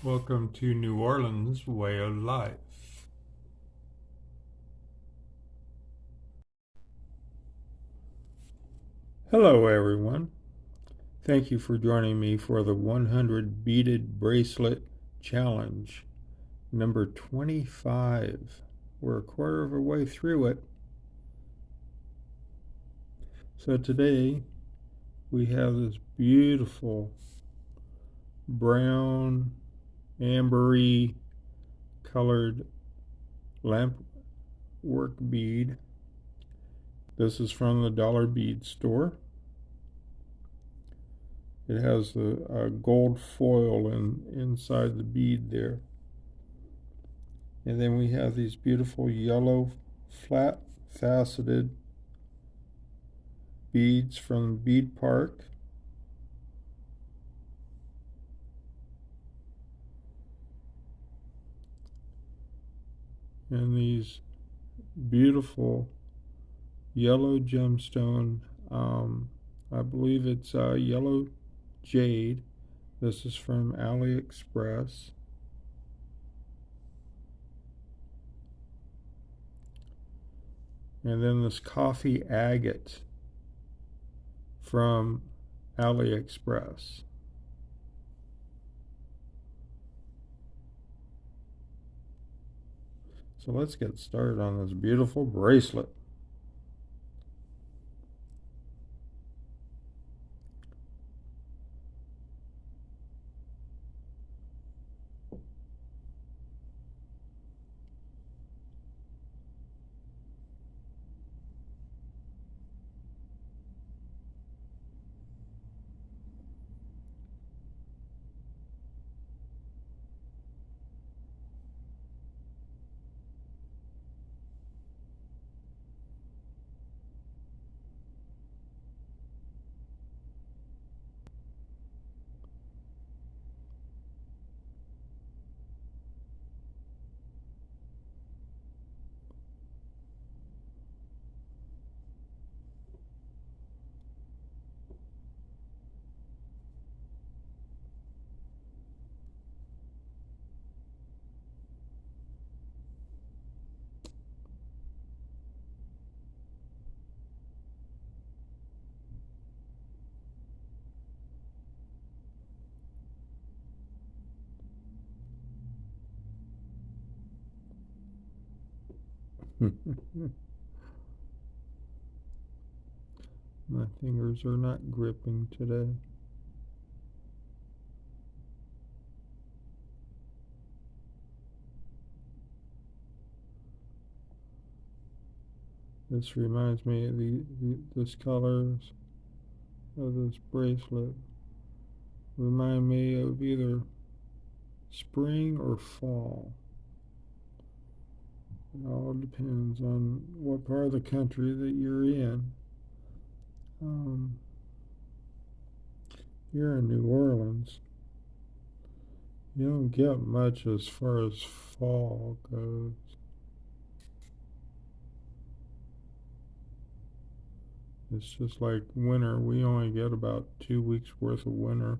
Welcome to New Orleans Way of Life. Hello, everyone. Thank you for joining me for the 100 beaded bracelet challenge, number 25. We're a quarter of a way through it. So today we have this beautiful brown, ambery colored lamp work bead. This is from the Dollar Bead store. It has a gold foil inside the bead there. And then we have these beautiful yellow flat faceted beads from Bead Park. And these beautiful yellow gemstone, I believe it's yellow jade. This is from AliExpress. And then this coffee agate from AliExpress. So let's get started on this beautiful bracelet. My fingers are not gripping today. This reminds me of this colors of this bracelet remind me of either spring or fall. It all depends on what part of the country that you're in. Here in New Orleans, you don't get much as far as fall goes. It's just like winter. We only get about 2 weeks worth of winter.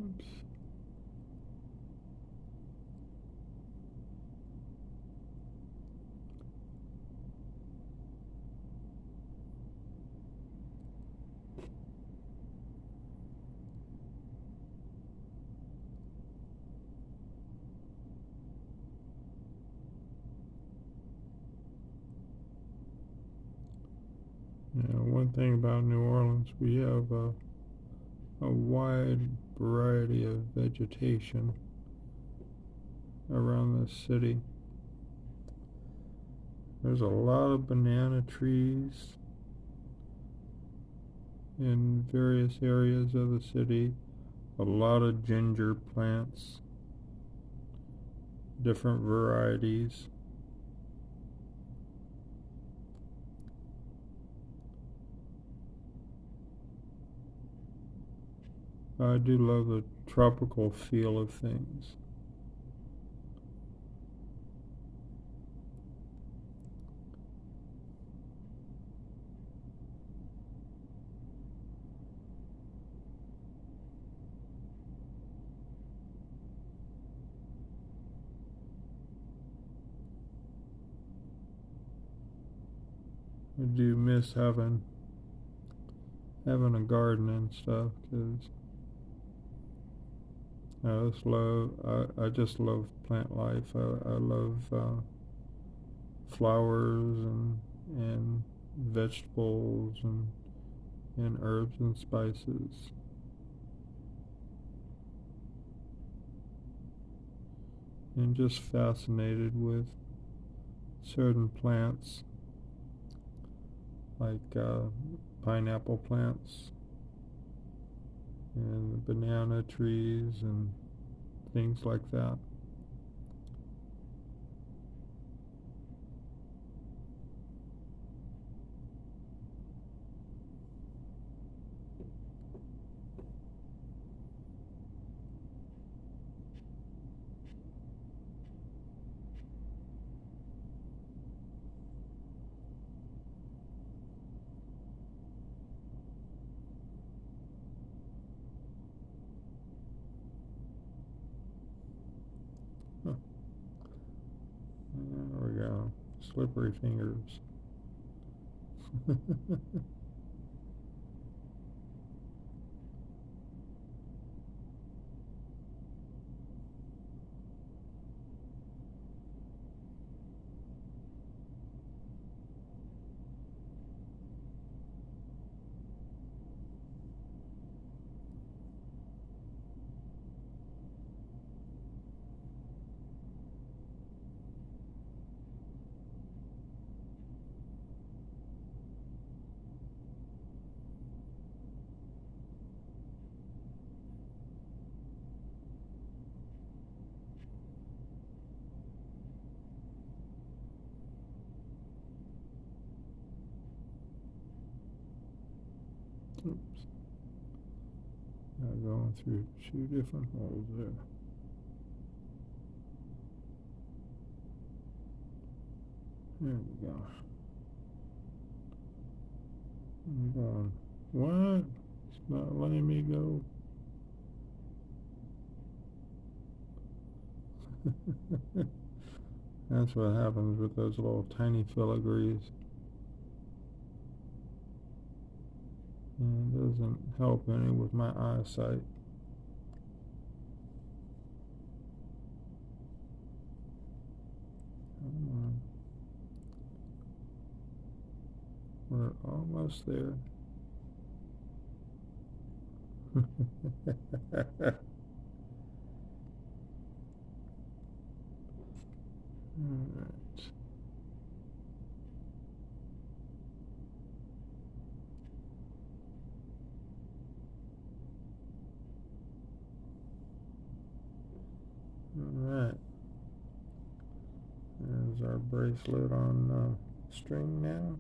Oops. One thing about New Orleans, we have a wide variety of vegetation around the city. There's a lot of banana trees in various areas of the city, a lot of ginger plants, different varieties. I do love the tropical feel of things. I do miss having a garden and stuff, because I just love plant life. I love flowers and vegetables and herbs and spices. And just fascinated with certain plants, like pineapple plants and banana trees and things like that. Huh. There we go. Slippery fingers. Oops. Going through 2 different holes there. There we go. I'm going, what? It's not letting me go. That's what happens with those little tiny filigrees. And it doesn't help any with my eyesight. Come on. We're almost there. Alright. Alright. There's our bracelet on string now.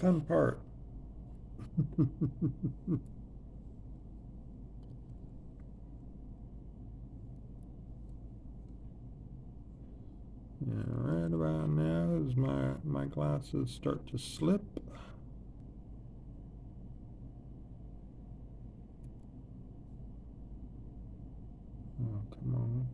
fun part. Yeah, right about now as my glasses start to slip. Oh, come on.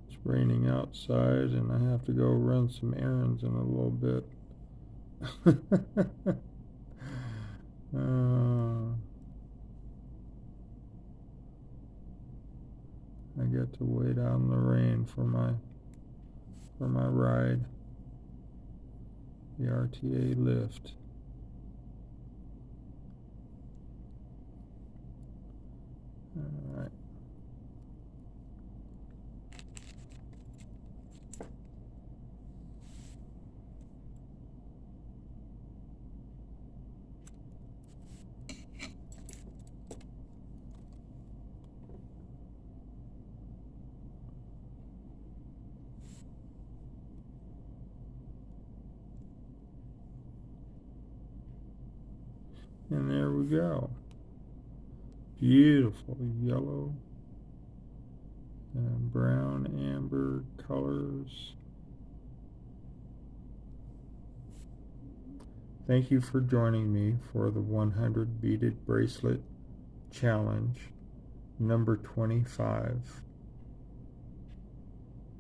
It's raining outside and I have to go run some errands in a little bit. I get to wait out in the rain for my ride, the RTA lift. All right. And there we go. Beautiful yellow and brown amber colors. Thank you for joining me for the 100 beaded bracelet challenge number 25.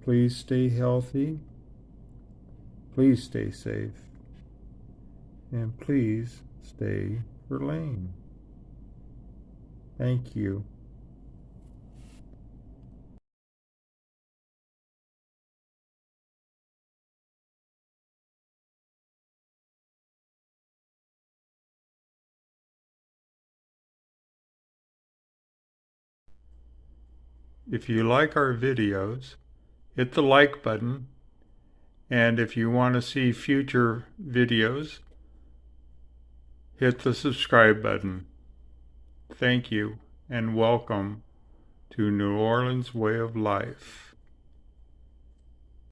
Please stay healthy, please stay safe, and please stay for Lane. Thank you. If you like our videos, hit the like button, and if you want to see future videos, hit the subscribe button. Thank you, and welcome to New Orleans Way of Life.